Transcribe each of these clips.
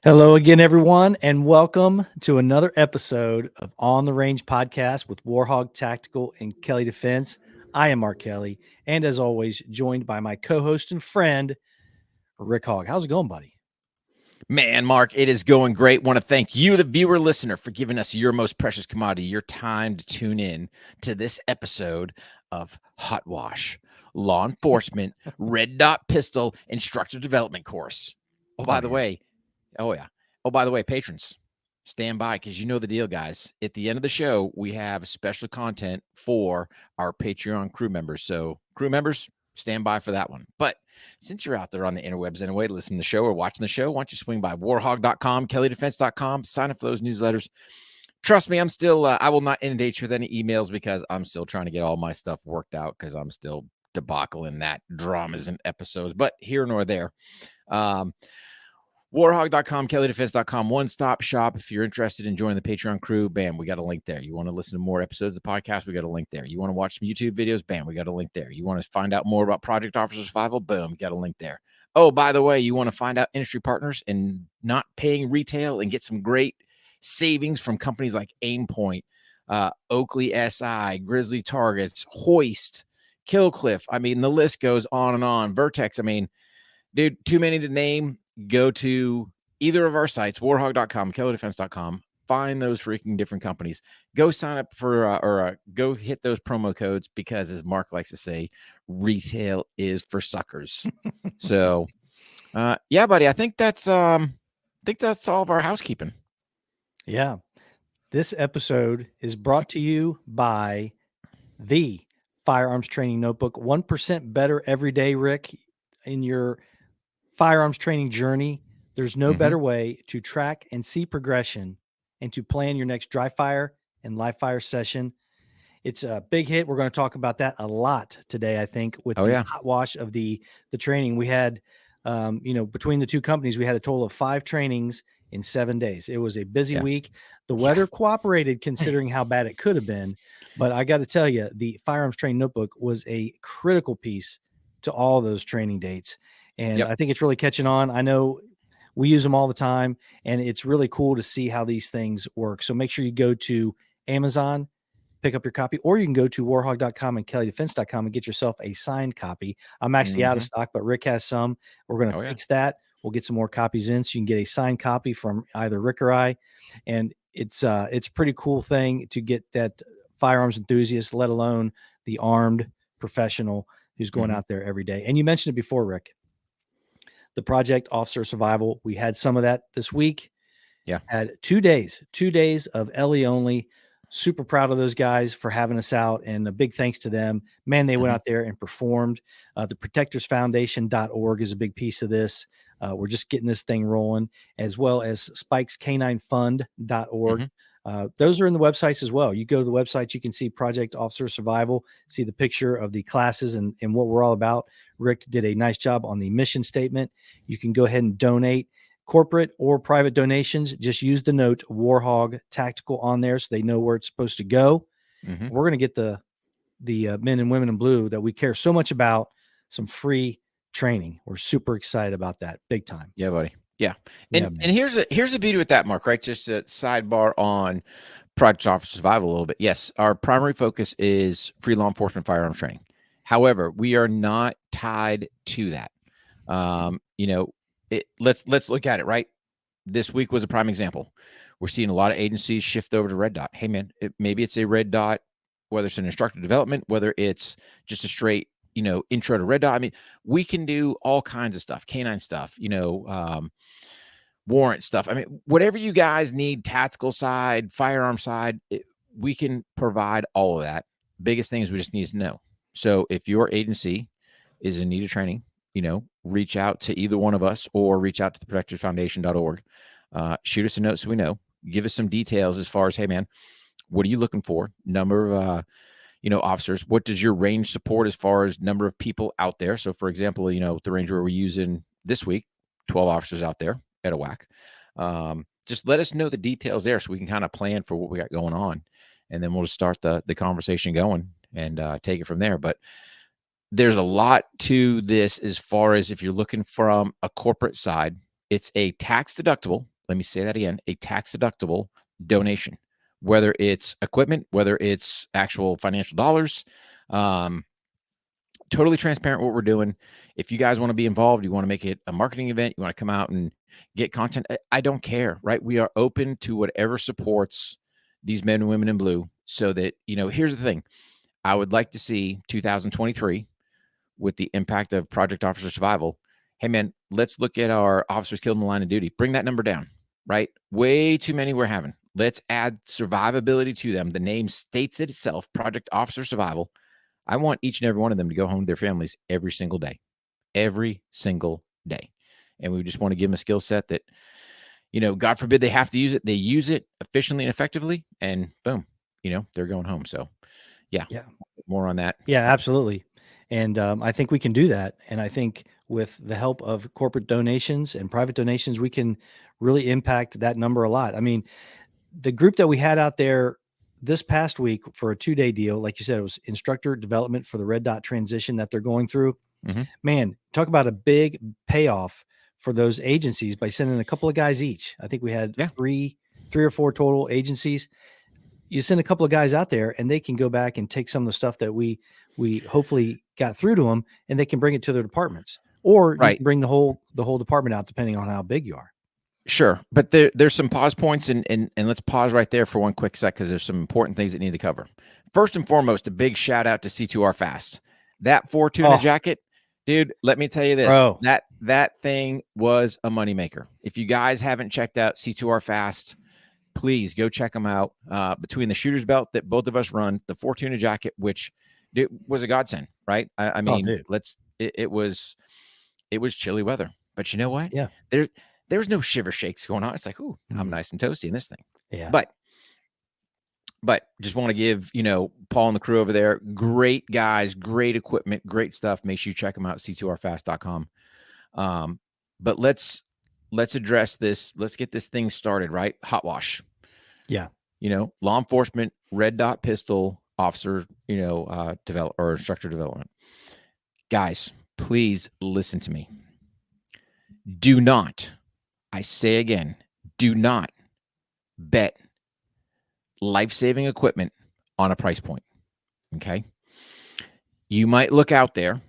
Hello again, everyone, and welcome to another episode of On the Range podcast with Hogg Tactical and Kelley Defense. I am Mark Kelley, and as always, joined by my co-host and friend, Rick Hogg. How's it going, buddy? Man, Mark, it is going great. Want to thank you, the viewer listener, for giving us your most precious commodity, your time to tune in to this episode of Hot Wash, Law Enforcement, Red Dot Pistol Instructor Development Course. Oh, by the way, patrons, stand by because you know the deal, guys. At the end of the show, we have special content for our Patreon crew members. So, crew members, stand by for that one. But since you're out there on the interwebs anyway, listening to the show or watching the show, why don't you swing by warhog.com, kelleydefense.com, sign up for those newsletters. Trust me, I'm still, I will not inundate you with any emails because I'm still trying to get all my stuff worked out because I'm still debacling that dramas and episodes, but here nor there. Warhog.com, kelleydefense.com, one-stop shop. If you're interested in joining the Patreon crew, bam, we got a link there. You want to listen to more episodes of the podcast, we got a link there. You want to watch some YouTube videos, bam, we got a link there. You want to find out more about Project Officer Survival, boom, got a link there. Oh, by the way, you want to find out industry partners and not paying retail and get some great savings from companies like Aimpoint, Oakley SI, Grizzly Targets, Hoist, Killcliff. I mean, the list goes on and on. Vertex, I mean, dude, too many to name. Go to either of our sites, warhog.com, kelleydefense.com, find those freaking different companies. Go sign up for, go hit those promo codes because, as Mark likes to say, retail is for suckers. So, yeah, buddy, I think that's all of our housekeeping. Yeah. This episode is brought to you by the Firearms Training Notebook. 1% better every day, Rick, in your firearms training journey. There's no better way to track and see progression and to plan your next dry fire and live fire session. It's a big hit. We're going to talk about that a lot today, I think, with the hot wash of the training. We had, between the two companies, we had a total of 5 trainings in 7 days. It was a busy week. The weather cooperated considering how bad it could have been. But I got to tell you, the Firearms Training Notebook was a critical piece to all those training dates. And I think it's really catching on. I know we use them all the time, and it's really cool to see how these things work. So make sure you go to Amazon, pick up your copy, or you can go to warhog.com and kelleydefense.com and get yourself a signed copy. I'm actually out of stock, but Rick has some. We're going to fix that. We'll get some more copies in so you can get a signed copy from either Rick or I. And it's a pretty cool thing to get that firearms enthusiast, let alone the armed professional who's going out there every day. And you mentioned it before, Rick. The Project Officer Survival. We had some of that this week. Yeah. Had 2 days of LE only. Super proud of those guys for having us out, and a big thanks to them. Man, they went out there and performed. The protectorsfoundation.org is a big piece of this. We're just getting this thing rolling, as well as spikescaninefund.org. Those are in the websites as well. You go to the website, you can see Project Officer Survival, see the picture of the classes and what we're all about. Rick did a nice job on the mission statement. You can go ahead and donate. Corporate or private donations, just use the note Warhog Tactical on there so they know where it's supposed to go. We're going to get the men and women in blue that we care so much about some free training. We're super excited about that. Big time. Yeah, buddy. Yeah. And here's the beauty with that, Mark, right? Just a sidebar on Project Officer Survival a little bit. Yes, our primary focus is free law enforcement firearms training. However, we are not tied to that. Let's look at it, right? This week was a prime example. We're seeing a lot of agencies shift over to Red Dot. Hey, man, maybe it's a Red Dot, whether it's an instructor development, whether it's just a straight, intro to Red Dot. I mean, we can do all kinds of stuff, canine stuff, warrant stuff. I mean, whatever you guys need, tactical side, firearm side, we can provide all of that. Biggest thing is we just need to know. So if your agency is in need of training, reach out to either one of us or reach out to the protectorsfoundation.org. Shoot us a note so we know. Give us some details as far as, hey, man, what are you looking for? Number of, officers. What does your range support as far as number of people out there? So, for example, the range where we're using this week, 12 officers out there at a whack. Just let us know the details there so we can kind of plan for what we got going on. And then we'll just start the conversation going and take it from there. But there's a lot to this as far as if you're looking from a corporate side, it's a tax deductible let me say that again, a tax-deductible donation, whether it's equipment, whether it's actual financial dollars. Totally transparent what we're doing. If you guys want to be involved, you want to make it a marketing event, you want to come out and get content, I don't care, right? We are open to whatever supports these men and women in blue, so that, here's the thing. I would like to see 2023, with the impact of Project Officer Survival. Hey, man, let's look at our officers killed in the line of duty. Bring that number down, right? Way too many we're having. Let's add survivability to them. The name states it itself, Project Officer Survival. I want each and every one of them to go home to their families every single day. Every single day. And we just want to give them a skill set that, God forbid they have to use it. They use it efficiently and effectively, and boom, they're going home. So yeah, more on that. Yeah, absolutely. And I think we can do that. And I think with the help of corporate donations and private donations, we can really impact that number a lot. I mean, the group that we had out there this past week for a 2-day deal, like you said, it was instructor development for the red dot transition that they're going through. Mm-hmm. Man, talk about a big payoff for those agencies by sending a couple of guys each. I think we had three or four total agencies. You send a couple of guys out there and they can go back and take some of the stuff that we hopefully got through to them, and they can bring it to their departments, or you can bring the whole department out, depending on how big you are. Sure. But there's some pause points, and let's pause right there for one quick sec, because there's some important things that need to cover. First and foremost, a big shout out to C2R Fast. That 4 tuna jacket, dude, let me tell you this. Bro. That thing was a moneymaker. If you guys haven't checked out C2R Fast, please go check them out. Between the shooter's belt that both of us run, the 4 tuna jacket, which it was a godsend, right? I mean, it was chilly weather, but you know what? Yeah. There's no shiver shakes going on. It's like, ooh, I'm nice and toasty in this thing. Yeah. But just want to give, Paul and the crew over there, great guys, great equipment, great stuff. Make sure you check them out, c2rfast.com. But let's address this. Let's get this thing started, right? Hot wash. Yeah. Law enforcement, red dot pistol officer, develop or instructor development. Guys, please listen to me. Do not, I say again, do not bet life-saving equipment on a price point. Okay. You might look out there,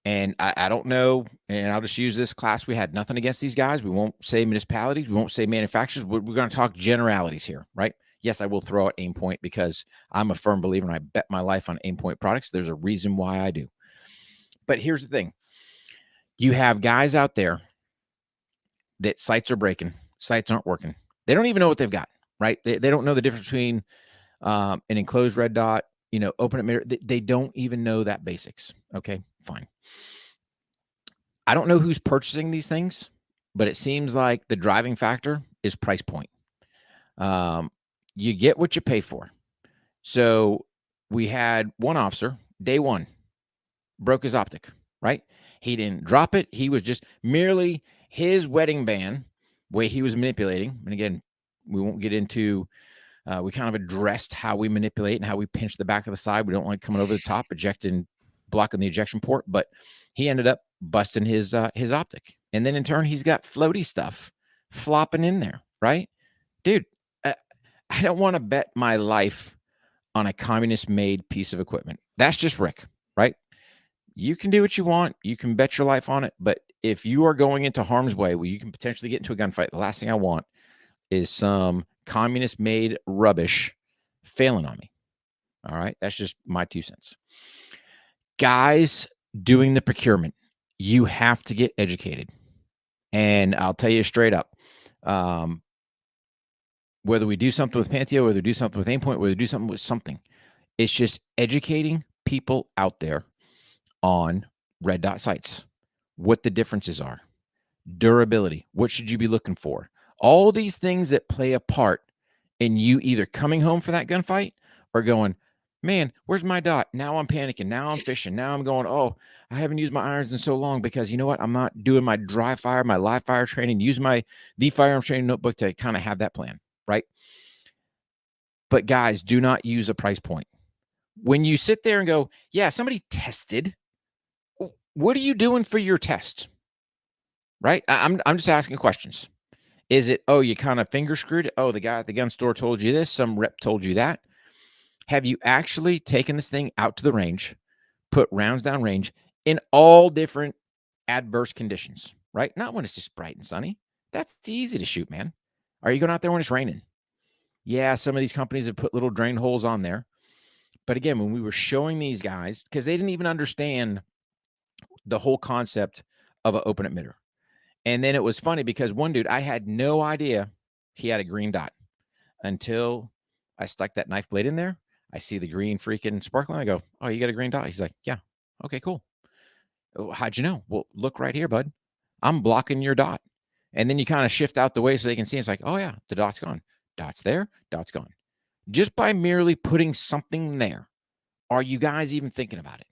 and I don't know, and I'll just use this class. We had nothing against these guys. We won't say municipalities. We won't say manufacturers. We're going to talk generalities here, right? Yes, I will throw out Aimpoint, because I'm a firm believer and I bet my life on Aimpoint products. There's a reason why I do. But here's the thing. You have guys out there that sights are breaking, sights aren't working. They don't even know what they've got, right? They don't know the difference between an enclosed red dot, open it mirror. They don't even know that basics. Okay, fine. I don't know who's purchasing these things, but it seems like the driving factor is price point. You get what you pay for. So we had one officer, day one, broke his optic, right? He didn't drop it. He was just merely his wedding band, way he was manipulating. And again, we won't get into, we kind of addressed how we manipulate and how we pinch the back of the side. We don't like coming over the top, blocking the ejection port, but he ended up busting his optic. And then in turn, he's got floaty stuff flopping in there, right? Dude, I don't want to bet my life on a communist-made piece of equipment. That's just Rick, right? You can do what you want. You can bet your life on it. But if you are going into harm's way where you can potentially get into a gunfight, the last thing I want is some communist-made rubbish failing on me. All right? That's just my 2 cents. Guys doing the procurement, you have to get educated. And I'll tell you straight up, whether we do something with Pantheo, whether we do something with Aimpoint, whether we do something with something, it's just educating people out there on red dot sights, what the differences are, durability, what should you be looking for, all these things that play a part in you either coming home for that gunfight or going, man, where's my dot? Now I'm panicking. Now I'm fishing. Now I'm going, oh, I haven't used my irons in so long because you know what? I'm not doing my dry fire, my live fire training, use the firearms training notebook to kind of have that plan, right? But guys, do not use a price point. When you sit there and go, yeah, somebody tested, what are you doing for your test? Right? I'm just asking questions. Is it, oh, you kind of finger screwed it? Oh, the guy at the gun store told you this, some rep told you that. Have you actually taken this thing out to the range, put rounds down range in all different adverse conditions, right? Not when it's just bright and sunny. That's easy to shoot, man. Are you going out there when it's raining? Yeah, some of these companies have put little drain holes on there. But again, when we were showing these guys, because they didn't even understand the whole concept of an open emitter. And then it was funny because one dude, I had no idea he had a green dot until I stuck that knife blade in there. I see the green freaking sparkling. I go, oh, you got a green dot? He's like, yeah. Okay, cool. Oh, how'd you know? Well, look right here, bud. I'm blocking your dot. And then you kind of shift out the way so they can see. It's like, oh, yeah, the dot's gone. Dot's there. Dot's gone. Just by merely putting something there. Are you guys even thinking about it?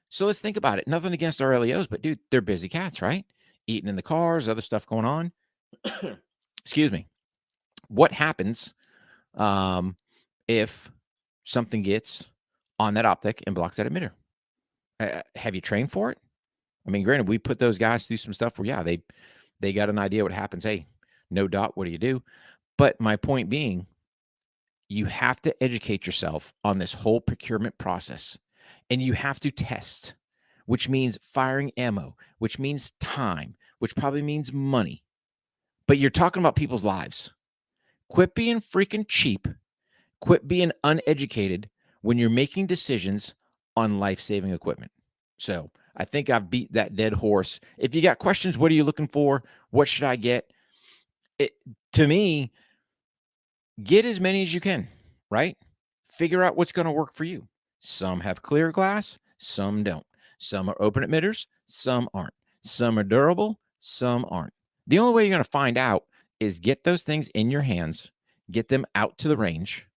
So let's think about it. Nothing against our LEOs, but dude, they're busy cats, right? Eating in the cars, other stuff going on. Excuse me. What happens if something gets on that optic and blocks that emitter? Have you trained for it? I mean, granted, we put those guys through some stuff where, yeah, they got an idea what happens. Hey, no dot, what do you do? But my point being, you have to educate yourself on this whole procurement process, and you have to test, which means firing ammo, which means time, which probably means money. But you're talking about people's lives. Quit being freaking cheap. Quit being uneducated when you're making decisions on life-saving equipment. So I think I've beat that dead horse. If you got questions, what are you looking for? What should I get? To me, get as many as you can, right? Figure out what's going to work for you. Some have clear glass, some don't. Some are open emitters, some aren't. Some are durable, some aren't. The only way you're going to find out is get those things in your hands, get them out to the range,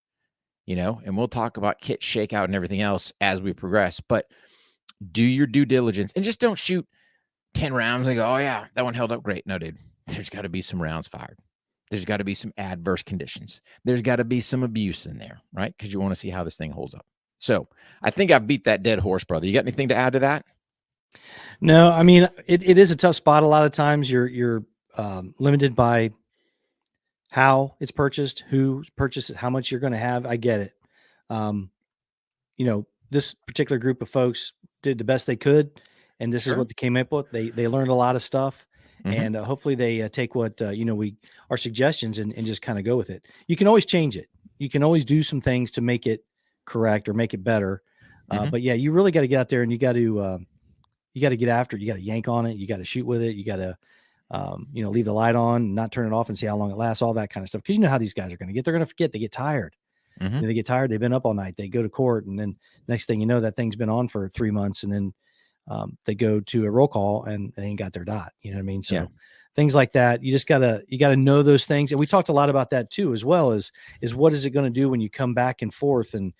and we'll talk about kit shakeout and everything else as we progress. But do your due diligence and just don't shoot 10 rounds and go, oh, yeah, that one held up great. No, dude, there's got to be some rounds fired. There's got to be some adverse conditions. There's got to be some abuse in there, right? Because you want to see how this thing holds up. So I think I've beat that dead horse, brother. You got anything to add to that? No, I mean, it is a tough spot. A lot of times you're limited by how it's purchased, who purchased it, how much you're going to have. I get it. This particular group of folks did the best they could, and this is what they came up with. They learned a lot of stuff, and hopefully they take what our suggestions and just kind of go with it. You can always change it. You can always do some things to make it correct or make it better. But yeah, you really got to get out there and you got to get after it. You got to yank on it. You got to shoot with it. You got to leave the light on, not turn it off, and see how long it lasts. All that kind of stuff. Because you know how these guys are going to get. They're going to forget. They get tired. They get tired. They've been up all night. They go to court, and then next thing you know, that thing's been on for 3 months, and then they go to a roll call and they ain't got their dot. You know what I mean? So things like that, you gotta know those things. And we talked a lot about that too, as well as what is it going to do when you come back and forth and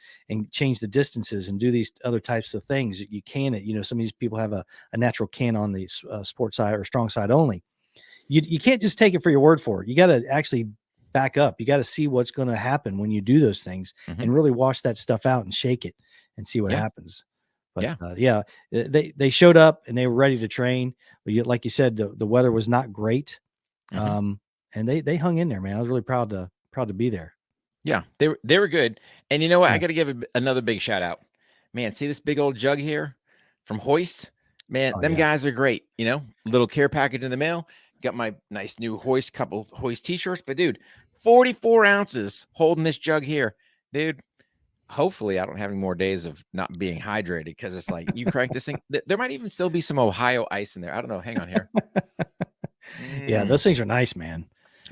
change the distances and do these other types of things that you can. Some of these people have a natural can on the sport side or strong side only. You can't just take it for your word for it. You got to actually back up. You got to see what's going to happen when you do those things and really wash that stuff out and shake it and see what happens. But they showed up and they were ready to train. But like you said, the weather was not great. And they hung in there, man. I was really proud to be there. Yeah, they were good. And you know what? I got to give another big shout out. Man, see this big old jug here from Hoist? Man, them guys are great. Little care package in the mail. Got my nice new couple Hoist t-shirts. But dude, 44 ounces holding this jug here. Dude, hopefully I don't have any more days of not being hydrated, because it's like you crank this thing. There might even still be some Ohio ice in there. I don't know. Hang on here. Yeah, those things are nice, man.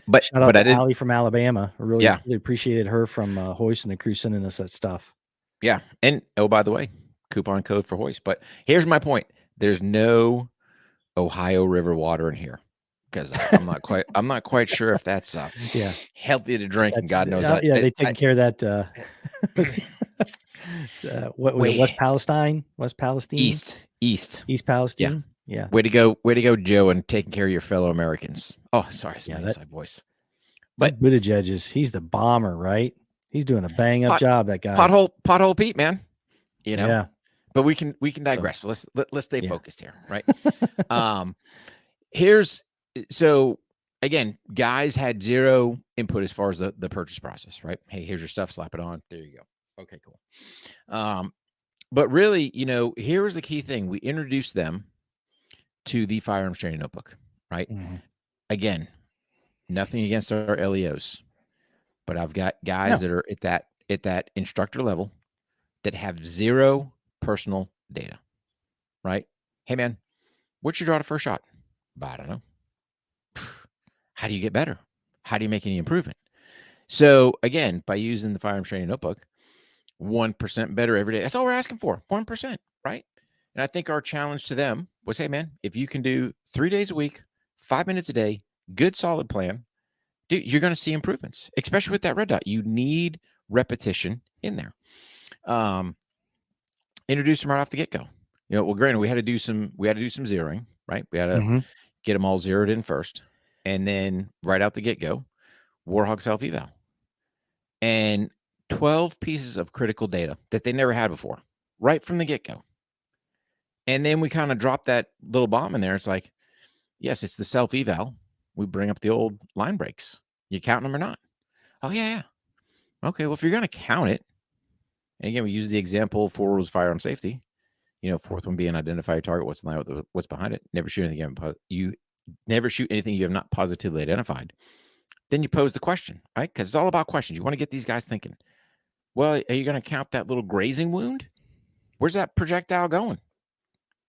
But shout out to Allie from Alabama. I really appreciated her from Hoist and the crew sending us that stuff. Yeah. And by the way, coupon code for Hoist. But here's my point. There's no Ohio River water in here, because I'm not quite sure if that's healthy to drink. And God knows they taking care of that. What was it? West Palestine? East Palestine. Yeah. Way to go, Joe, and taking care of your fellow Americans. Oh, sorry, it's my inside voice. But Buttigieg he's the bomber, right? He's doing a bang up job. That guy. Pothole Pete, man. Yeah. But we can digress. So let's stay focused here, right? So again, guys had zero input as far as the purchase process, right? Hey, here's your stuff, slap it on. There you go. Okay, cool. But really, here was the key thing. We introduced them to the firearms training notebook, right? Mm-hmm. Again, nothing against our LEOs, but I've got guys that are at that instructor level that have zero personal data, right? Hey man, what's your draw to first shot? I don't know. How do you get better? How do you make any improvement? So again, by using the firearms training notebook, 1% better every day. That's all we're asking for, 1%, right? And I think our challenge to them was, hey man, if you can do 3 days a week, 5 minutes a day, good solid plan, dude, you're going to see improvements, especially with that red dot. You need repetition in there. Introduce them right off the get-go. Well, granted, we had to do some zeroing, right? We had to get them all zeroed in first, and then right out the get-go, Warhog self-eval, and 12 pieces of critical data that they never had before, right from the get-go. And then we kind of dropped that little bomb in there. It's like, yes, it's the self-eval. We bring up the old line breaks. You count them or not? Oh, yeah. Okay, well, if you're going to count it, and again, we use the example 4 rules of firearm safety. Fourth one being identify your target, what's behind it. Never shoot anything. You never shoot anything you have not positively identified. Then you pose the question, right? Because it's all about questions. You want to get these guys thinking. Well, are you going to count that little grazing wound? Where's that projectile going?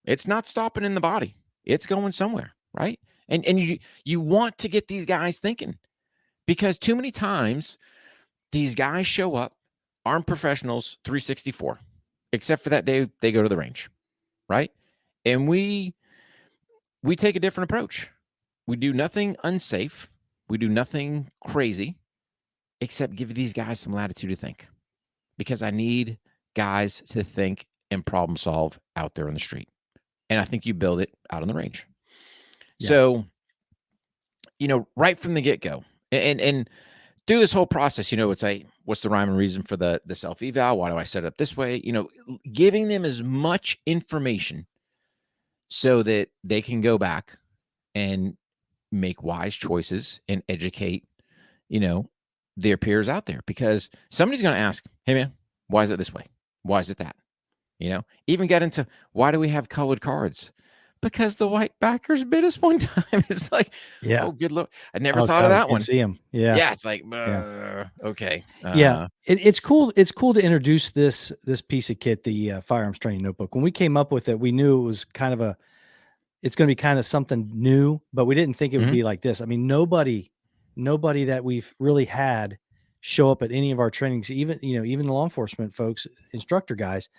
It's not stopping in the body. It's going somewhere, right? And you want to get these guys thinking, because too many times these guys show up, armed professionals, 364, except for that day they go to the range, right? And we take a different approach. We do nothing unsafe. We do nothing crazy, except give these guys some latitude to think, because I need guys to think and problem solve out there on the street. And I think you build it out on the range. Yeah. So, right from the get-go, and through this whole process, it's like, what's the rhyme and reason for the self-eval? Why do I set it up this way? Giving them as much information so that they can go back and make wise choices and educate, their peers out there. Because somebody's going to ask, hey man, why is it this way? Why is it that? Even get into, why do we have colored cards? Because the white backers bit us one time. It's like, oh, good luck. I never thought of that one. See them. Yeah. Yeah. It's like, okay. Yeah. It's cool. It's cool to introduce this piece of kit, the firearms training notebook. When we came up with it, we knew it was it's going to be kind of something new, but we didn't think it would be like this. I mean, nobody that we've really had show up at any of our trainings, even the law enforcement folks, instructor guys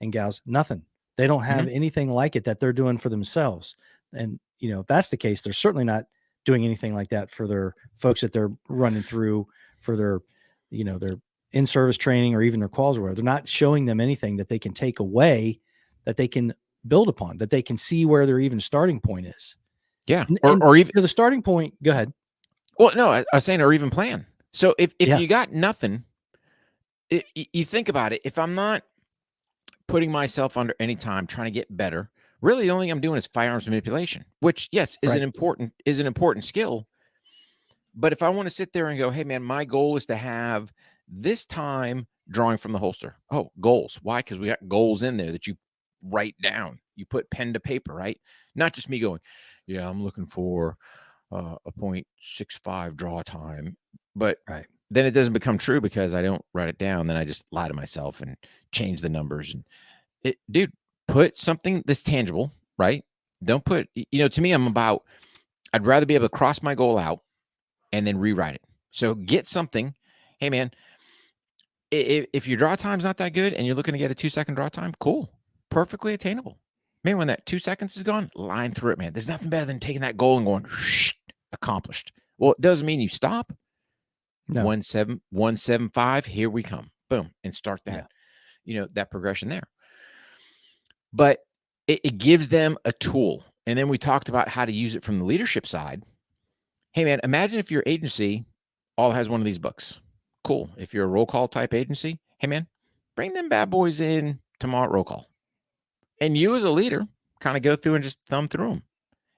and gals, nothing. They don't have anything like it that they're doing for themselves. And, if that's the case, they're certainly not doing anything like that for their folks that they're running through for their, their in-service training or even their calls or whatever. They're not showing them anything that they can take away, that they can build upon, that they can see where their even starting point is. Yeah. Or even the starting point. Go ahead. Well, no, I was saying, or even plan. So if you got nothing, you think about it. If I'm not putting myself under any time trying to get better, really the only thing I'm doing is firearms manipulation, which yes is an important skill. But if I want to sit there and go, hey man, my goal is to have this time drawing from the holster. Oh, goals. Why? Because we got goals in there that you write down. You put pen to paper, right? Not just me going, yeah, I'm looking for a 0.65 draw time. But then it doesn't become true because I don't write it down. Then I just lie to myself and change the numbers. And dude, put something that's tangible, right? Don't put, to me, I'd rather be able to cross my goal out and then rewrite it. So get something. Hey man, if your draw time's not that good and you're looking to get a 2-second draw time, cool. Perfectly attainable. Man, when that 2 seconds is gone, line through it, man. There's nothing better than taking that goal and going, accomplished. Well, it doesn't mean you stop. No. 175, here we come. Boom. And start that, that progression there. But it gives them a tool. And then we talked about how to use it from the leadership side. Hey, man, imagine if your agency all has one of these books. Cool. If you're a roll call type agency, hey, man, bring them bad boys in tomorrow at roll call. And you as a leader kind of go through and just thumb through them.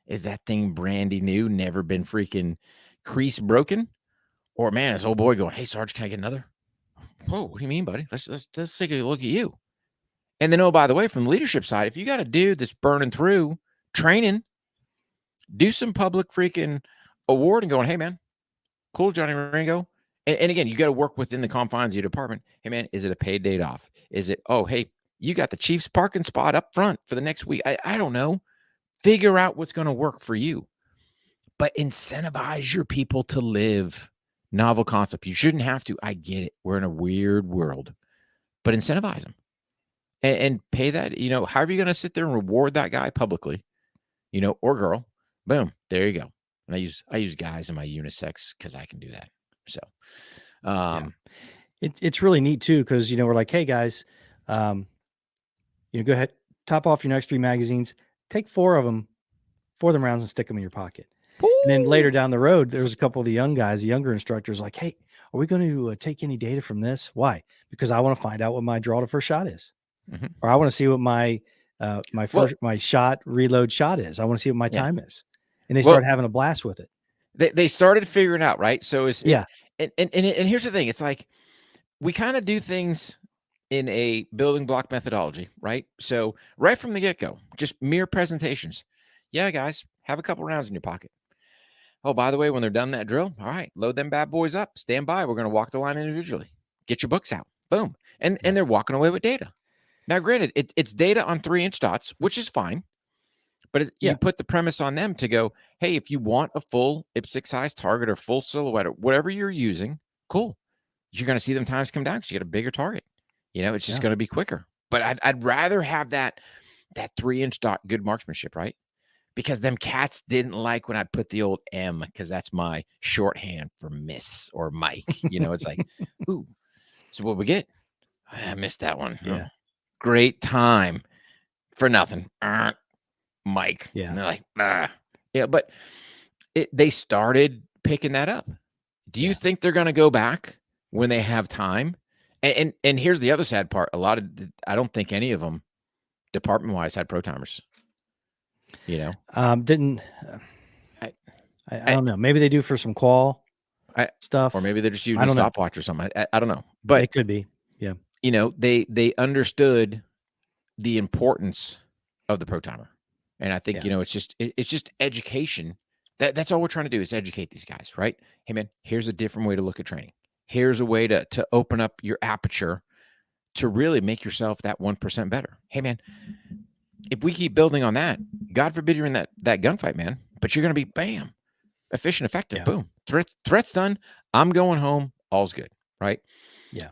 Is that thing brandy new? Never been freaking crease broken, or man, this old boy going, "Hey, Sarge, can I get another?" Whoa, what do you mean, buddy? Let's take a look at you. And then, oh, by the way, from the leadership side, if you got a dude that's burning through training, do some public freaking award and going, "Hey, man, cool, Johnny Ringo." And again, you got to work within the confines of your department. Hey, man, is it a paid date off? Is it, oh, hey, you got the Chiefs parking spot up front for the next week? I don't know. Figure out what's going to work for you, but incentivize your people to live novel concept. You shouldn't have to. I get it. We're in a weird world, but incentivize them and pay that, however you're going to sit there and reward that guy publicly, or girl. Boom. There you go. And I use guys in my unisex because I can do that. So, it's really neat too, because we're like, hey guys, go ahead, top off your next 3 magazines, take 4 of them, 4 of them rounds, and stick them in your pocket. And then later down the road, there was a couple of the younger instructors like, hey, are we going to take any data from this? Why? Because I want to find out what my draw to first shot is, or I want to see what my my shot reload shot is. I want to see what my time is, and they start having a blast with it. They started figuring out, right? So and here's the thing: it's like we kind of do things in a building block methodology, right? So right from the get-go, just mere presentations. Yeah, guys, have a couple rounds in your pocket. Oh, by the way, when they're done that drill, all right, load them bad boys up. Stand by. We're going to walk the line individually. Get your books out. Boom. And they're walking away with data. Now, granted, it's data on 3-inch dots, which is fine. But you put the premise on them to go, hey, if you want a full IPSC size target or full silhouette or whatever you're using, cool. You're going to see them times come down because you get a bigger target. It's just going to be quicker. But I'd rather have that 3-inch dot good marksmanship, right? Because them cats didn't like when I put the old M, because that's my shorthand for miss or Mike. It's like, ooh. So what we get? I missed that one. Yeah. Oh, great time for nothing. Mike. Yeah. And they're like, but they started picking that up. Do you think they're going to go back when they have time? And here's the other sad part. I don't think any of them department wise had pro timers. Didn't I don't know. Maybe they do for some qual stuff, or maybe they're just using a stopwatch or something. I don't know, but it could be. Yeah. They understood the importance of the pro timer. And I think, it's just education. That's all we're trying to do is educate these guys, right? Hey man, here's a different way to look at training. Here's a way to open up your aperture to really make yourself that 1% better. Hey man, if we keep building on that, God forbid you're in that gunfight, man, but you're going to be bam, efficient, effective, boom. Threat's done. I'm going home. All's good, right? Yeah.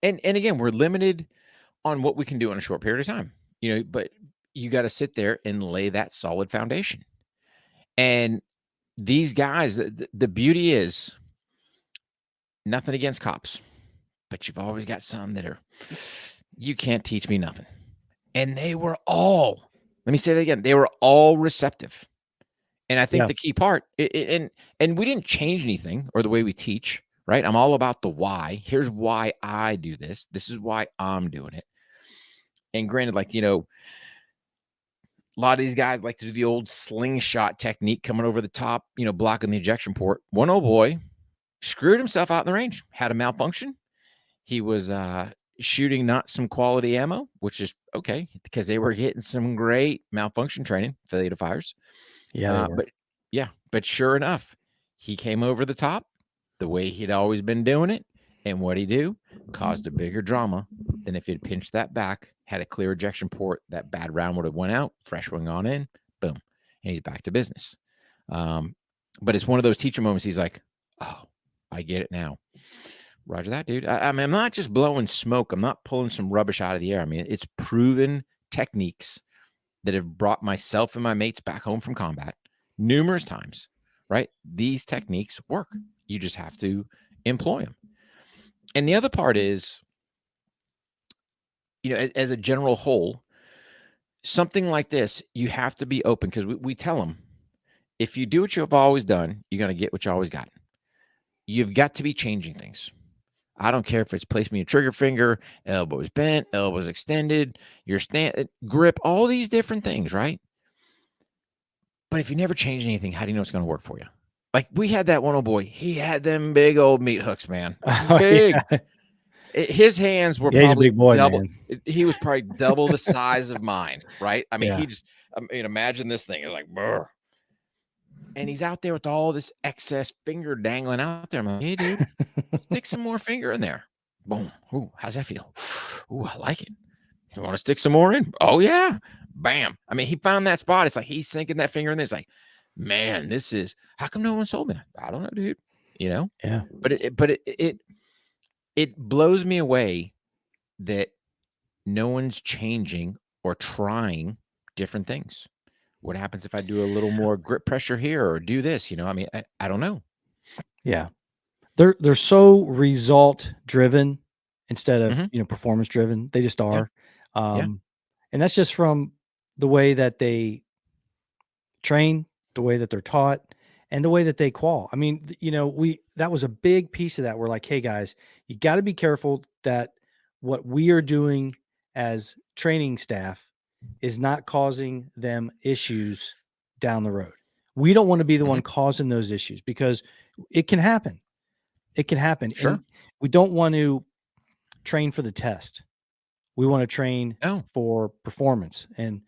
And again, we're limited on what we can do in a short period of time, but you got to sit there and lay that solid foundation. And these guys, the beauty is nothing against cops, but you've always got some that are, you can't teach me nothing. And they were all, let me say that again, they were all receptive. And I think the key part, and we didn't change anything or the way we teach, right? I'm all about the why. Here's why I do this. This is why I'm doing it. And granted, like, a lot of these guys like to do the old slingshot technique coming over the top, blocking the ejection port. One old boy screwed himself out in the range, had a malfunction. He was shooting not some quality ammo, which is okay because they were getting some great malfunction training for the Theta Fires. Yeah. But sure enough, he came over the top the way he'd always been doing it. And what he do caused a bigger drama than if he'd pinched that back, had a clear ejection port, that bad round would have went out, fresh one gone in, boom, and he's back to business. But it's one of those teacher moments. He's like, oh, I get it now. Roger that, dude. I mean, I'm not just blowing smoke. I'm not pulling some rubbish out of the air. I mean, it's proven techniques that have brought myself and my mates back home from combat numerous times, right? These techniques work. You just have to employ them. And the other part is, as a general whole, something like this, you have to be open because we tell them, if you do what you've always done, you're going to get what you always got. You've got to be changing things. I don't care if it's placement of your trigger finger, elbows bent, elbows extended, your grip, all these different things, right? But if you never change anything, how do you know it's going to work for you? Like we had that one old boy. He had them big old meat hooks, man. Oh, Big. yeah. His hands were Yeah, he's a probably big boy, double. man. He was probably double the size of mine, right? I mean, Yeah. imagine this thing. It's like, brr. And he's out there with all this excess finger dangling out there. I'm like, hey, dude, stick some more finger in there. Boom. Ooh, how's that feel? Ooh, I like it. You want to stick some more in? Oh, yeah. Bam. I mean, he found that spot. It's like he's sinking that finger in there. It's like, man, this is, how come no one sold me? I don't know, dude. You know? Yeah. But it blows me away that no one's changing or trying different things. What happens if I do a little more grip pressure here or do this? I mean, I don't know. Yeah. They're so result driven instead of, Mhm. performance driven. They just Yeah. are. Yeah. And that's just from the way that they train, the way that they're taught, and the way that they qual. I mean, that was a big piece of that. We're like, hey guys, you got to be careful that what we are doing as training staff is not causing them issues down the road. We don't want to be the one Mhm. causing those issues because it can happen. It can happen. Sure. And we don't want to train for the test. We want to train No. for performance. And,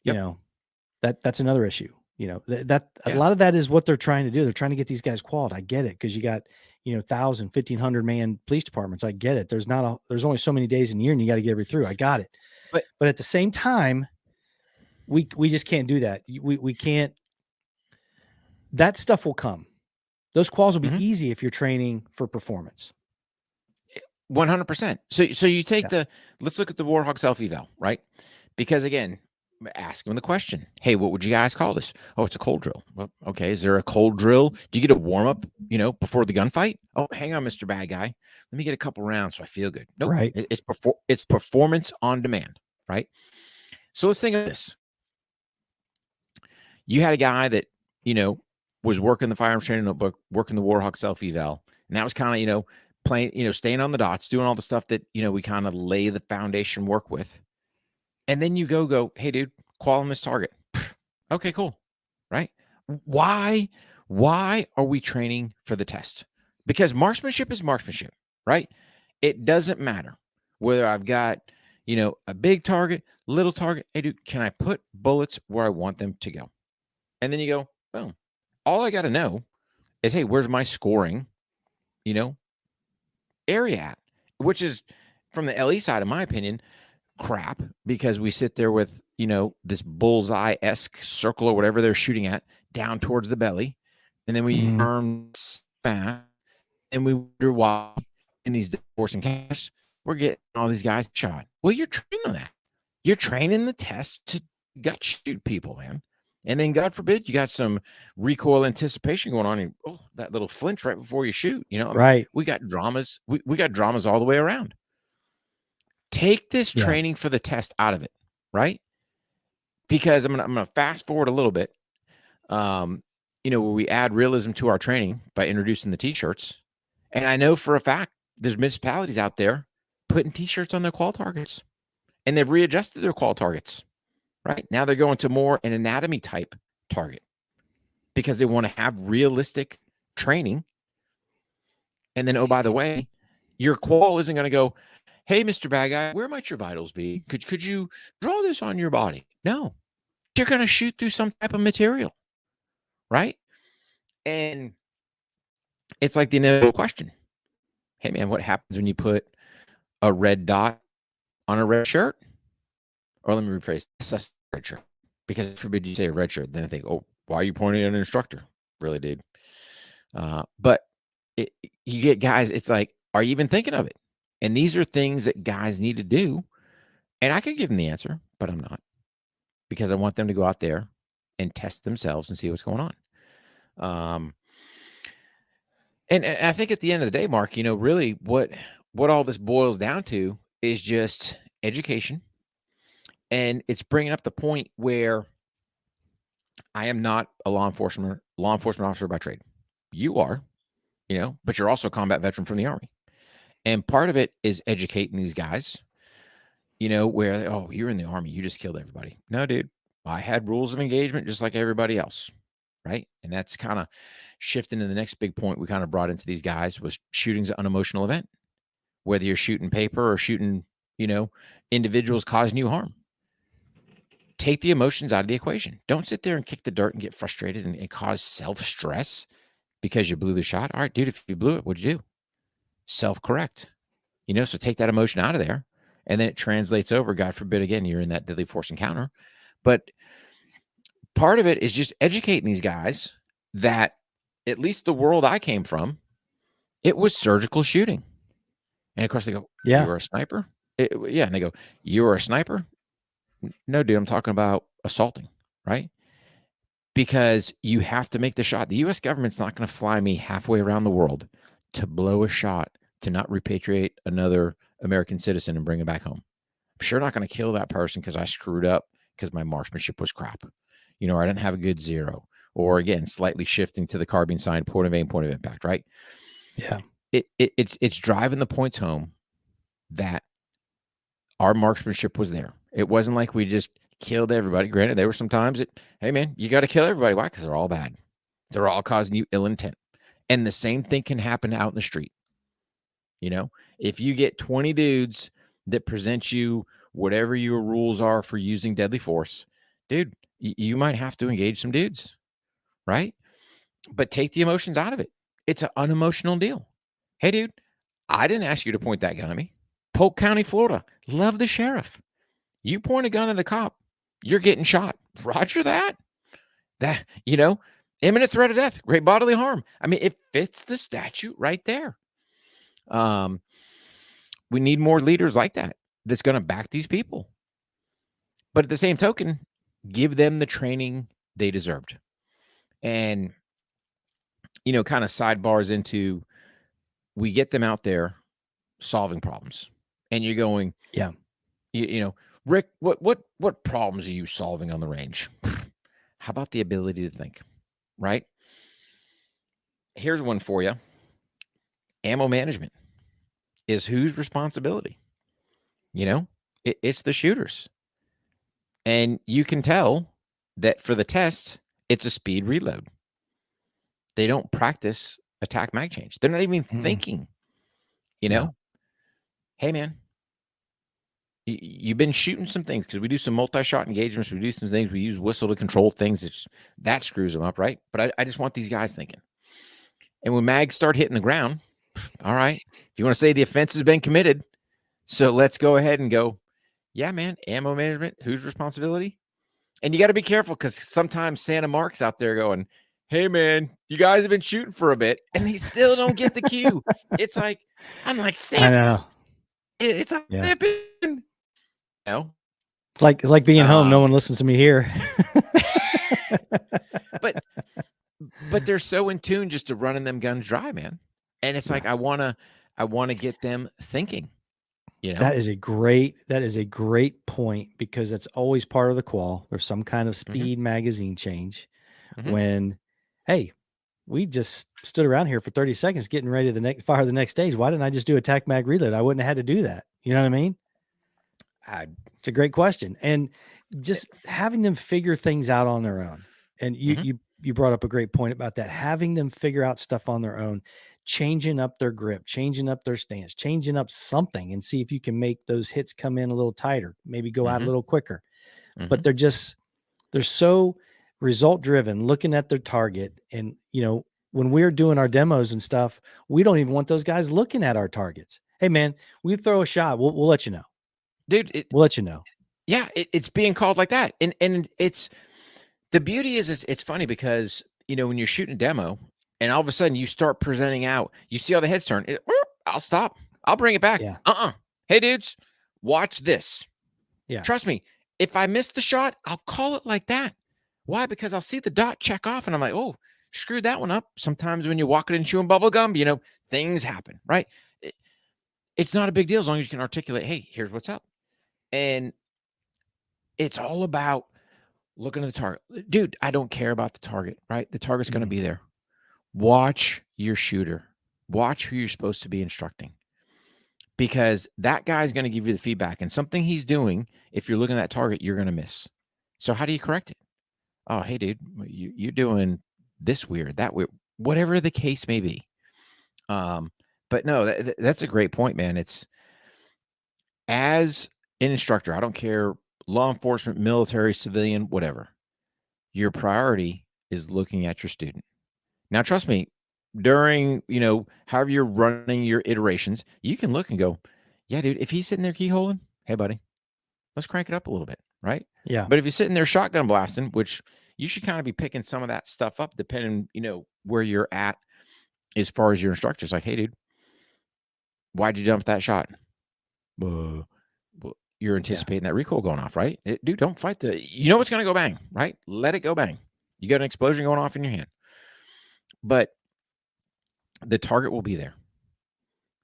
you Yep. know, that's another issue. That a Yeah. lot of that is what they're trying to do. They're trying to get these guys qualified. I get it because you got 1,000, 1,500 man police departments. I get it. There's only so many days in a year, and you got to get every through. I got it. But But at the same time, we just can't do that. We can't. That stuff will come. Those quals will be Mhm. easy if you're training for performance. 100%. So you take Yeah. let's look at the Warhawk self eval, right? Because again, ask them the question. Hey, what would you guys call this? Oh, it's a cold drill. Well, okay. Is there a cold drill? Do you get a warm up, before the gunfight? Oh, hang on, Mr. Bad Guy. Let me get a couple rounds so I feel good. Nope. Right. It's performance on demand, right? So let's think of this. You had a guy that, was working the firearms training notebook, working the Warhawk self eval, and that was kind of, playing, staying on the dots, doing all the stuff that, we kind of lay the foundation work with. And then you go, hey, dude, qual on this target. Okay, cool. Right? Why are we training for the test? Because marksmanship is marksmanship, right? It doesn't matter whether I've got, a big target, little target. Hey, dude, can I put bullets where I want them to go? And then you go, boom. All I got to know is, hey, where's my scoring, area at? Which is, from the LE side, in my opinion, crap, because we sit there with, this bullseye-esque circle or whatever they're shooting at down towards the belly. And then we arm fast and we wonder why in these divorce encounters we're getting all these guys shot. Well, you're training on that. You're training the test to gut shoot people, man. And then, God forbid, you got some recoil anticipation going on, and that little flinch right before you shoot. Right. We got dramas. We got dramas all the way around. Take this Yeah. training for the test out of it, right? Because I'm gonna fast forward a little bit. Where we add realism to our training by introducing the t-shirts. And I know for a fact there's municipalities out there putting t-shirts on their qual targets, and they've readjusted their qual targets. Right now, they're going to more an anatomy type target because they want to have realistic training. And then, oh, by the way, your qual isn't going to go, hey, Mr. Bad Guy, where might your vitals be? Could you draw this on your body? No, you're going to shoot through some type of material, right? And it's like the inevitable question. Hey, man, what happens when you put a red dot on a red shirt? Or let me rephrase, it's a red shirt. Because I forbid you say a red shirt, then I think, oh, why are you pointing at an instructor? Really, dude. But you get guys, it's like, are you even thinking of it? And these are things that guys need to do. And I could give them the answer, but I'm not, because I want them to go out there and test themselves and see what's going on. And I think at the end of the day, Mark, really what all this boils down to is just education. And it's bringing up the point where I am not a law enforcement officer by trade. You are, but you're also a combat veteran from the Army. And part of it is educating these guys, where, oh, you're in the Army, you just killed everybody. No, dude, I had rules of engagement just like everybody else, right? And that's kind of shifting to the next big point we kind of brought into these guys was shooting's an unemotional event. Whether you're shooting paper or shooting, individuals causing you harm. Take the emotions out of the equation. Don't sit there and kick the dirt and get frustrated and cause self-stress because you blew the shot. All right, dude, if you blew it, what'd you do? Self-correct. So take that emotion out of there. And then it translates over, God forbid, again, you're in that deadly force encounter. But part of it is just educating these guys that at least the world I came from, it was surgical shooting. And of course they go, you were a sniper? Yeah. And they go, you were a sniper? No, dude, I'm talking about assaulting, right? Because you have to make the shot. The U.S. government's not going to fly me halfway around the world to blow a shot to not repatriate another American citizen and bring him back home. I'm sure not going to kill that person because I screwed up because my marksmanship was crap. Or I didn't have a good zero. Or again, slightly shifting to the carbine sign, point of aim, point of impact, right? Yeah. It's driving the points home that our marksmanship was there. It wasn't like we just killed everybody. Granted, there were some times that, hey, man, you got to kill everybody. Why? Because they're all bad. They're all causing you ill intent. And the same thing can happen out in the street. If you get 20 dudes that present you whatever your rules are for using deadly force, dude, you might have to engage some dudes, right? But take the emotions out of it. It's an unemotional deal. Hey, dude, I didn't ask you to point that gun at me. Polk County, Florida. Love the sheriff. You point a gun at a cop, you're getting shot. Roger that. Imminent threat of death, great bodily harm. I mean, it fits the statute right there. We need more leaders like that that's going to back these people. But at the same token, give them the training they deserved. And, kind of sidebars into, we get them out there solving problems. And you're going, yeah, Rick, what problems are you solving on the range? How about the ability to think, right? Here's one for you. Ammo management is whose responsibility? It's the shooters. And you can tell that for the test, it's a speed reload. They don't practice attack mag change. They're not even thinking, No. Hey, man, you've been shooting some things because we do some multi-shot engagements. We do some things. We use whistle to control things. That screws them up, right? But I just want these guys thinking. And when mags start hitting the ground, all right, if you want to say the offense has been committed, so let's go ahead and go, yeah, man, ammo management, whose responsibility? And you got to be careful because sometimes Santa Mark's out there going, hey, man, you guys have been shooting for a bit, and they still don't get the cue. It's like, I'm like, Santa. I know. It's happened. It's like being home. No one listens to me here. But they're so in tune just to running them guns dry, man. And it's like I wanna get them thinking. That is a great point because that's always part of the qual. There's some kind of speed magazine change when, hey, we just stood around here for 30 seconds getting ready to fire the next stage. Why didn't I just do attack mag reload? I wouldn't have had to do that. You know what I mean? It's a great question. And just having them figure things out on their own. And you brought up a great point about that, having them figure out stuff on their own, changing up their grip, changing up their stance, changing up something and see if you can make those hits come in a little tighter, maybe go out a little quicker. But they're so result driven, looking at their target. And, when we're doing our demos and stuff, we don't even want those guys looking at our targets. Hey, man, we throw a shot. We'll let you know. Dude, we'll let you know. Yeah, it's being called like that. And it's the beauty is it's funny because, when you're shooting a demo and all of a sudden you start presenting out, you see all the heads turn. I'll stop. I'll bring it back. Yeah. Hey, dudes, watch this. Yeah. Trust me. If I miss the shot, I'll call it like that. Why? Because I'll see the dot check off and I'm like, oh, screwed that one up. Sometimes when you're walking and chewing bubble gum, things happen, right? It's not a big deal as long as you can articulate, hey, here's what's up. And it's all about looking at the target. Dude, I don't care about the target, right? The target's going to be there. Watch your shooter. Watch who you're supposed to be instructing. Because that guy's going to give you the feedback. And something he's doing, if you're looking at that target, you're going to miss. So how do you correct it? Oh, hey, dude, you're doing this weird, that weird, whatever the case may be. But no, that's a great point, man. It's as an instructor, I don't care, law enforcement, military, civilian, whatever. Your priority is looking at your student. Now, trust me, during, however you're running your iterations, you can look and go, yeah, dude, if he's sitting there keyholing, hey, buddy, let's crank it up a little bit, right? Yeah. But if you're sitting there shotgun blasting, which you should kind of be picking some of that stuff up, depending, where you're at as far as your instructors. Like, hey, dude, why'd you jump that shot? Well, you're anticipating that recoil going off, right? Dude, don't fight it's going to go bang, right? Let it go bang. You got an explosion going off in your hand. But the target will be there.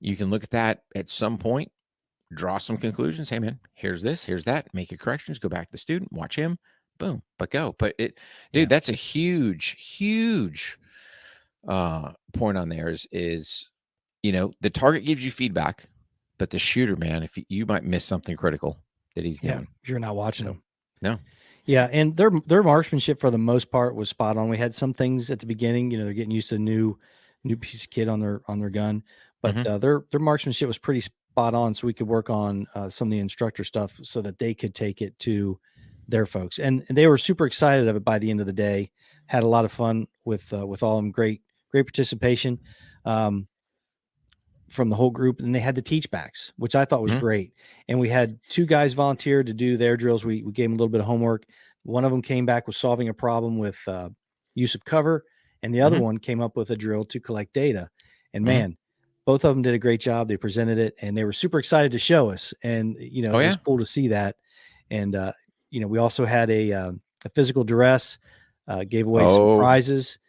You can look at that at some point, draw some conclusions. Hey, man, here's this, here's that. Make your corrections. Go back to the student, watch him, boom, but go. But that's a huge, huge point on there is the target gives you feedback, but the shooter, man, if you might miss something critical that he's doing. If you're not watching them. No. Yeah, and their marksmanship for the most part was spot on. We had some things at the beginning, they're getting used to a new piece of kit on their gun, but their marksmanship was pretty spot on. So we could work on some of the instructor stuff so that they could take it to their folks, and they were super excited of it by the end of the day. Had a lot of fun with all of them. Great participation from the whole group, and they had the teach backs, which I thought was great. And we had 2 guys volunteer to do their drills. We gave them a little bit of homework. One of them came back with solving a problem with use of cover, and the other one came up with a drill to collect data. And man, both of them did a great job. They presented it, and they were super excited to show us. And it was cool to see that. And we also had a physical duress, gave away some prizes.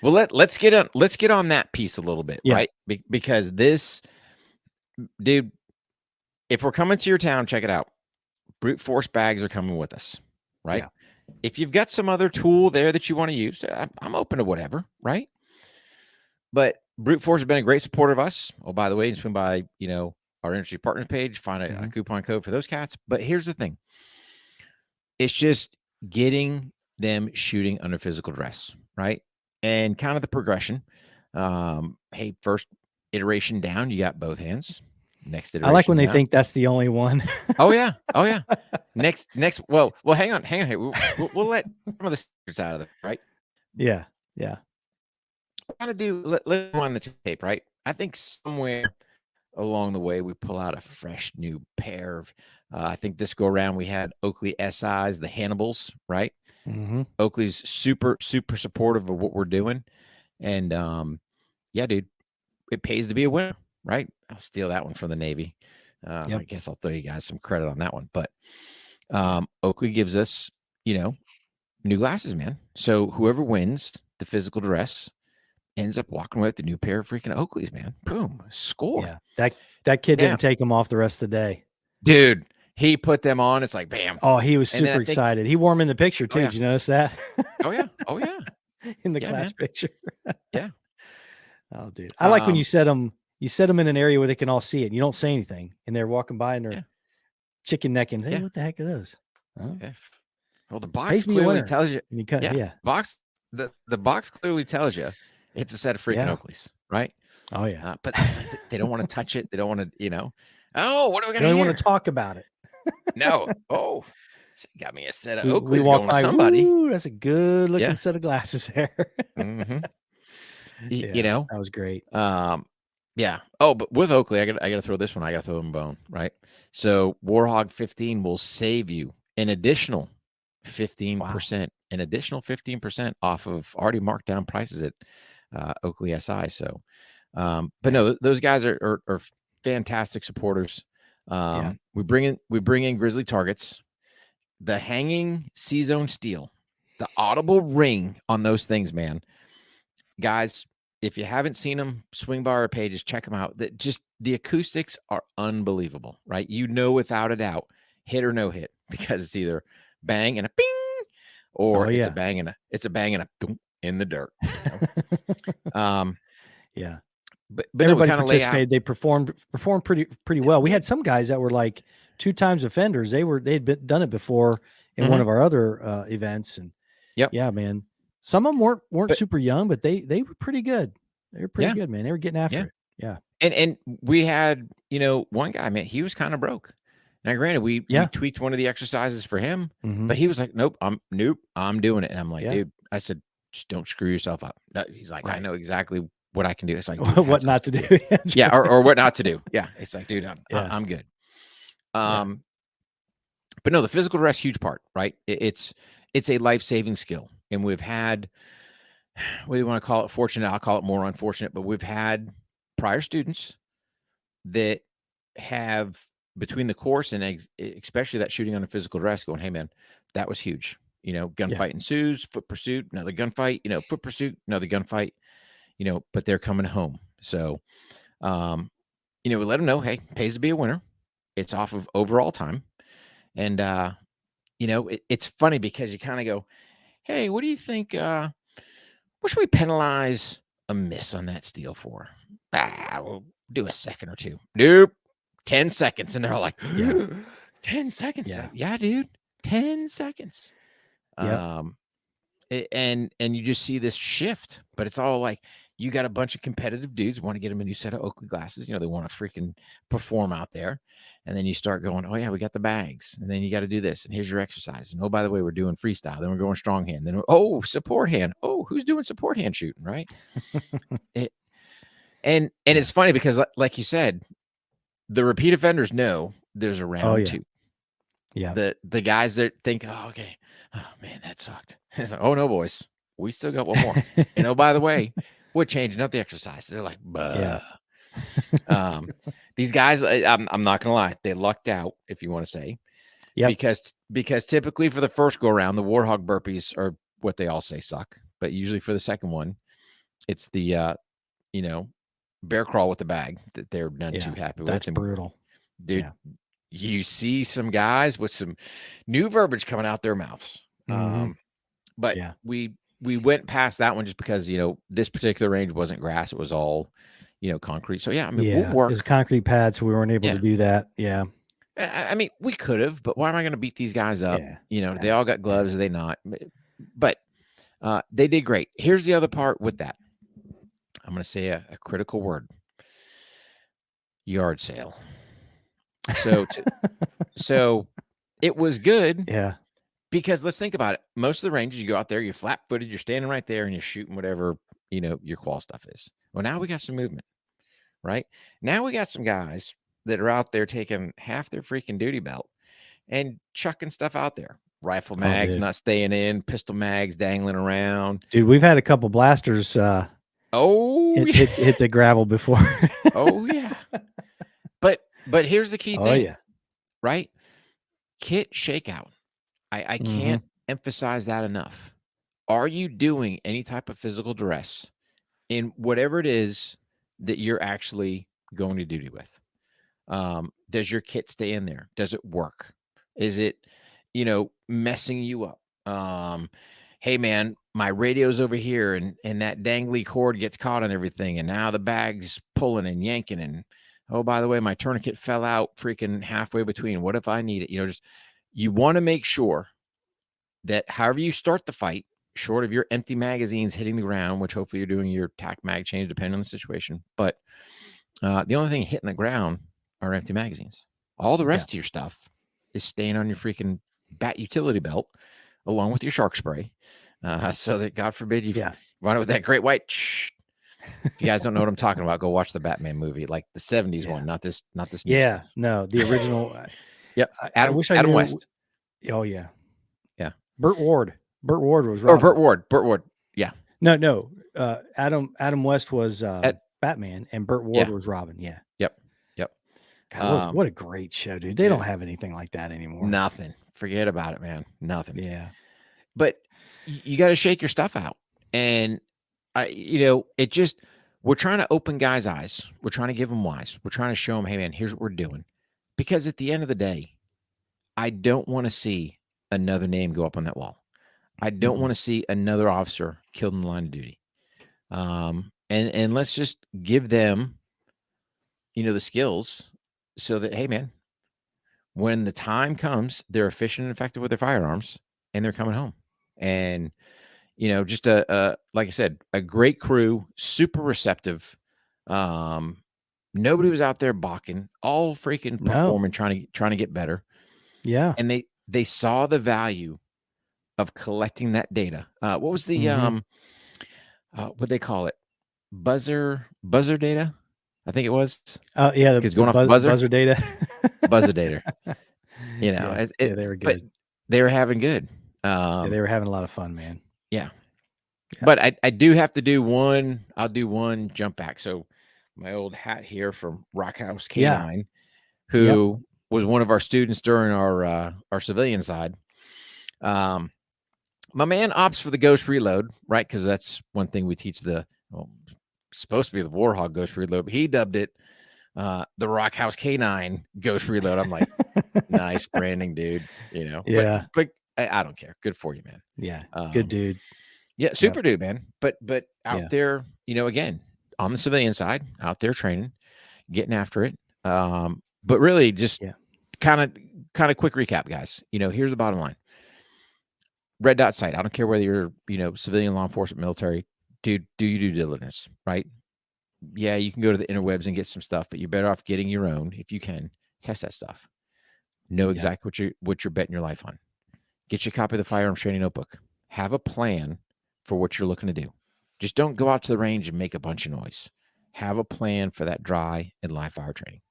Well, let's get on that piece a little bit, right? Because this, dude, if we're coming to your town, check it out. Brute force bags are coming with us, right? Yeah. If you've got some other tool there that you want to use, I'm open to whatever, right? But Brute Force has been a great supporter of us. Oh, by the way, you can swing by, our industry partners page, find a coupon code for those cats. But here's the thing. It's just getting them shooting under physical duress, right? And kind of the progression. Hey, first iteration down, you got both hands. Next iteration I like when down. they think that's the only one. Oh yeah. Next. Well, hang on. Hey, we'll let some of the secrets out of it, right? Yeah. Kind of let's go on the tape, right? I think somewhere along the way we pull out a fresh new pair of. I think this go around we had Oakley SIs, the Hannibals, right? Oakley's super supportive of what we're doing, and yeah, dude, it pays to be a winner, right? I'll steal that one from the Navy. I guess I'll throw you guys some credit on that one, but Oakley gives us, new glasses, man. So whoever wins the physical duress ends up walking away with the new pair of freaking Oakleys, man. Boom, score. Yeah, that kid didn't take them off the rest of the day, dude. He put them on. It's like bam. Oh, he was super excited. He wore them in the picture too. Did you notice that? Oh yeah. In the class picture. Yeah. Oh, dude, I like when you set them. You set them in an area where they can all see it. And you don't say anything, and they're walking by and they're chicken necking. Hey, what the heck are those? Huh? Yeah. Well, the box clearly tells you. Box. The box clearly tells you it's a set of freaking Oakleys, right? Oh yeah. But they don't want to touch it. They don't want to, Oh, what are we going to? They don't want to talk about it. No. Oh, got me a set of Oakleys going to somebody. Ooh, that's a good looking set of glasses there. That was great. Yeah. Oh, but with Oakley, I got to throw this one. I got to throw them a bone, right? So Warhog 15 will save you an additional 15%, an additional 15% off of already marked down prices at Oakley SI. So, but no, those guys are fantastic supporters. We bring in Grizzly targets, the hanging C-zone steel, the audible ring on those things, man. Guys, if you haven't seen them, swing by our pages, check them out. The acoustics are unbelievable, right? Without a doubt, hit or no hit, because it's either bang and a ping, or it's a bang and a boom in the dirt. but no, we Everybody kind of lay out. participated. They performed pretty well. We had some guys that were like 2 times offenders. They'd done it before in one of our other events, and Yep. yeah, man. Some of them weren't super young, but they were pretty good. They were pretty Yeah. good, man. They were getting after Yeah. it. Yeah. And we had, one guy, man, he was kind of broke. Now, granted, we tweaked one of the exercises for him, but he was like, nope, I'm doing it. And I'm like, dude, I said, just don't screw yourself up. No, he's like, I know exactly what I can do. It's like, dude, what not to do. Yeah. Or what not to do. Yeah. It's like, dude, I'm good. But no, the physical rest, huge part, right? It's a life-saving skill. And we've had, what do you want to call it? Fortunate. I'll call it more unfortunate, but we've had prior students that have, between the course and especially that shooting on a physical dress, going, hey man, that was huge. Gunfight ensues, foot pursuit, another gunfight, foot pursuit, another gunfight, but they're coming home. So, we let them know, hey, pays to be a winner. It's off of overall time. And, it's funny because you kind of go, hey, what do you think? What should we penalize a miss on that steal for? We'll do a second or two. Nope. 10 seconds. And they're all like, 10 seconds. Yeah. Like, yeah, dude. 10 seconds. Yep. And you just see this shift, but it's all like, you got a bunch of competitive dudes want to get them a new set of Oakley glasses. They want to freaking perform out there. And then you start going, oh yeah, we got the bags. And then you got to do this. And here's your exercise. And oh, by the way, we're doing freestyle. Then we're going strong hand. Then support hand. Oh, who's doing support hand shooting, right? And it's funny because like you said, the repeat offenders know there's a round two. Yeah. The guys that think, oh, okay, oh man, that sucked. It's like, oh no, boys, we still got one more. And oh, by the way, we're changing up the exercise. They're like, bah. These guys, I'm not gonna lie, they lucked out, if you want to say. Yeah. Because typically for the first go around, the Warhog burpees are what they all say suck. But usually for the second one, it's the bear crawl with the bag that they're none too happy with. That's brutal. Dude, you see some guys with some new verbiage coming out their mouths. But we went past that one just because, this particular range wasn't grass. It was all, concrete. So, we'll work. It's concrete pad, so we weren't able to do that. Yeah. I mean, we could have, but why am I going to beat these guys up? They all got gloves. They not. But they did great. Here's the other part with that. I'm going to say a critical word. Yard sale. So it was good. Yeah. Because let's think about it. Most of the ranges, you go out there, you're flat-footed, you're standing right there, and you're shooting whatever, your qual stuff is. Well, now we got some movement, right? Now we got some guys that are out there taking half their freaking duty belt and chucking stuff out there. Rifle mags not staying in, pistol mags dangling around. Dude, we've had a couple blasters hit the gravel before. Oh, yeah. But here's the key thing. Oh, yeah. Right? Kit shakeout. I can't emphasize that enough. Are you doing any type of physical duress in whatever it is that you're actually going to duty with? Does your kit stay in there? Does it work? Is it, messing you up? Hey man, my radio's over here and that dangly cord gets caught on everything. And now the bag's pulling and yanking. And oh, by the way, my tourniquet fell out freaking halfway between. What if I need it? You want to make sure that however you start the fight, short of your empty magazines hitting the ground, which hopefully you're doing your tac mag change depending on the situation. But the only thing hitting the ground are empty magazines. All the rest of your stuff is staying on your freaking bat utility belt along with your shark spray. So that God forbid you run it with that great white. If you guys don't know what I'm talking about, go watch the Batman movie, like the 70s one, not this new stuff. No, the original. Yep. I wish I Adam knew. West. Oh yeah. Yeah. Burt Ward was Robin. Burt Ward. Yeah. No. Adam West was Batman and Burt Ward was Robin. Yeah. Yep. God, what a great show, dude. They don't have anything like that anymore. Nothing. Forget about it, man. Nothing. Yeah. But you got to shake your stuff out. And we're trying to open guys' eyes. We're trying to give them wise. We're trying to show them, hey man, here's what we're doing. Because at the end of the day, I don't want to see another name go up on that wall. I don't want to see another officer killed in the line of duty. and let's just give them, the skills so that, hey, man, when the time comes, they're efficient and effective with their firearms and they're coming home. And, just like I said, a great crew, super receptive. Nobody was out there balking, all freaking No. performing, trying to get better. Yeah. And they saw the value of collecting that data. What was the what they call it? Buzzer data? I think it was. Oh yeah, Because the going off the buzzer, buzzer data. buzzer data. Yeah, It, yeah, they were but good. they were having good. Yeah, they were having a lot of fun, man. Yeah. Yeah. But I do have to do one. I'll do one jump back. So my old hat here from Rockhouse Yeah. K9, Yep. who was one of our students during our civilian side. My man opts for the ghost reload, right? Because that's one thing we teach supposed to be the Warhog ghost reload, but he dubbed it the Rockhouse K9 ghost reload. I'm like, nice branding, dude. Yeah. But I don't care. Good for you, man. Yeah. Good dude. Yeah, super dude, man. But out Yeah. there, again, on the civilian side, out there training, getting after it. But really just Yeah. kind of quick recap, guys. Here's the bottom line. Red dot site. I don't care whether you're, civilian, law enforcement, military, dude, do your due diligence, right? Yeah, you can go to the interwebs and get some stuff, but you're better off getting your own if you can. Test that stuff. Know exactly what you're betting your life on. Get your copy of the firearms training notebook. Have a plan for what you're looking to do. Just don't go out to the range and make a bunch of noise. Have a plan for that dry and live fire training.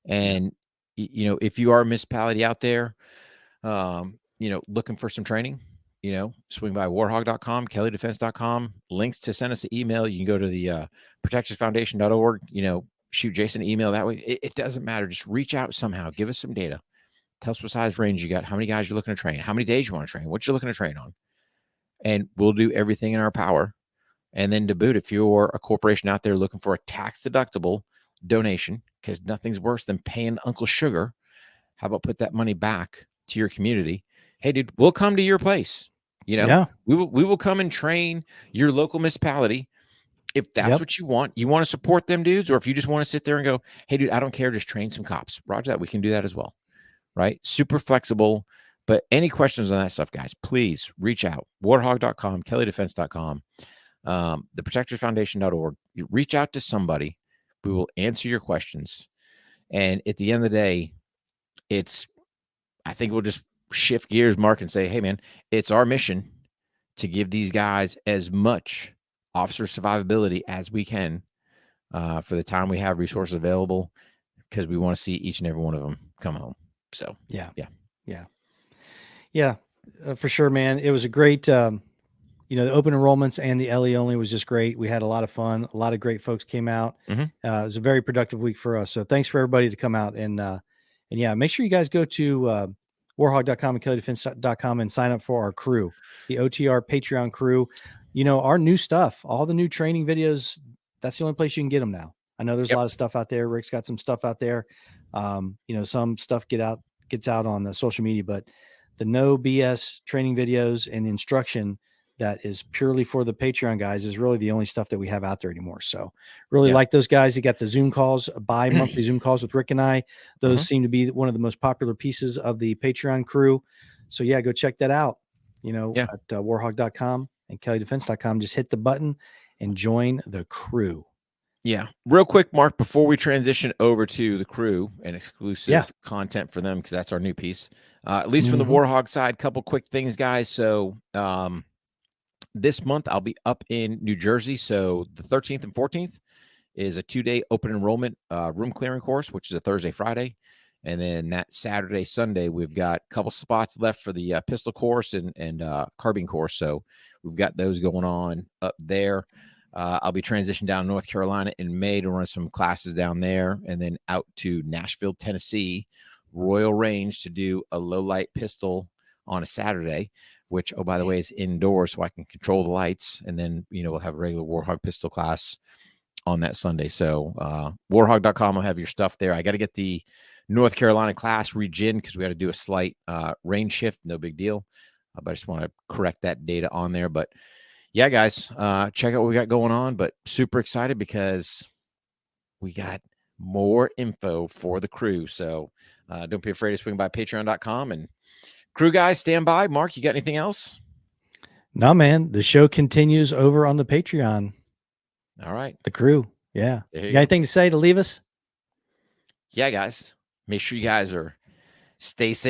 And if you are a municipality out there, looking for some training, swing by warhog.com, kelleydefense.com, links to send us an email. You can go to the protectionsfoundation.org, shoot Jason an email that way. It doesn't matter. Just reach out somehow. Give us some data. Tell us what size range you got, how many guys you're looking to train, how many days you want to train, what you're looking to train on. And we'll do everything in our power. And then to boot, if you're a corporation out there looking for a tax-deductible donation, because nothing's worse than paying Uncle Sugar, how about put that money back to your community? Hey, dude, we'll come to your place. Yeah. We will come and train your local municipality. If that's what you want to support them dudes, or if you just want to sit there and go, hey, dude, I don't care, just train some cops. Roger that. We can do that as well. Right? Super flexible. But any questions on that stuff, guys, please reach out. Warhog.com, kelleydefense.com, theprotectorsfoundation.org. You reach out to somebody who will answer your questions. And at the end of the day, I think we'll just shift gears, Mark, and say, hey, man, it's our mission to give these guys as much officer survivability as we can for the time we have resources available, because we want to see each and every one of them come home. So, Yeah. For sure, man. It was a great, the open enrollments and the LE only was just great. We had a lot of fun. A lot of great folks came out. Mm-hmm. It was a very productive week for us. So thanks for everybody to come out and yeah, make sure you guys go to warhog.com and kelleydefense.com and sign up for our crew, the OTR Patreon crew. Our new stuff, all the new training videos, that's the only place you can get them now. I know there's a lot of stuff out there. Rick's got some stuff out there. Some stuff gets out on the social media, but the no BS training videos and instruction that is purely for the Patreon guys is really the only stuff that we have out there anymore. So really like those guys. They got the Zoom calls, bi-monthly Zoom calls with Rick and I. Those seem to be one of the most popular pieces of the Patreon crew. So yeah, go check that out, at warhog.com and kelleydefense.com. Just hit the button and join the crew. Yeah. Real quick, Mark, before we transition over to the crew and exclusive content for them, because that's our new piece, at least from the Warhog side, couple quick things, guys. So this month I'll be up in New Jersey. So the 13th and 14th is a 2-day open enrollment room clearing course, which is a Thursday, Friday. And then that Saturday, Sunday, we've got a couple spots left for the pistol course and carbine course. So we've got those going on up there. I'll be transitioning down to North Carolina in May to run some classes down there, and then out to Nashville, Tennessee, Royal Range to do a low light pistol on a Saturday, which, oh, by the way, is indoors, so I can control the lights. And then, we'll have a regular Warhog pistol class on that Sunday. So warhog.com will have your stuff there. I got to get the North Carolina class regen because we got to do a slight range shift. No big deal. But I just want to correct that data on there. But yeah, guys, check out what we got going on, but super excited because we got more info for the crew. So don't be afraid to swing by patreon.com, and crew guys, stand by. Mark, you got anything else? No, man, the show continues over on the Patreon. All right. The crew. Yeah. There You you got go. anything to say to leave us? Yeah, guys, make sure you guys are stay safe.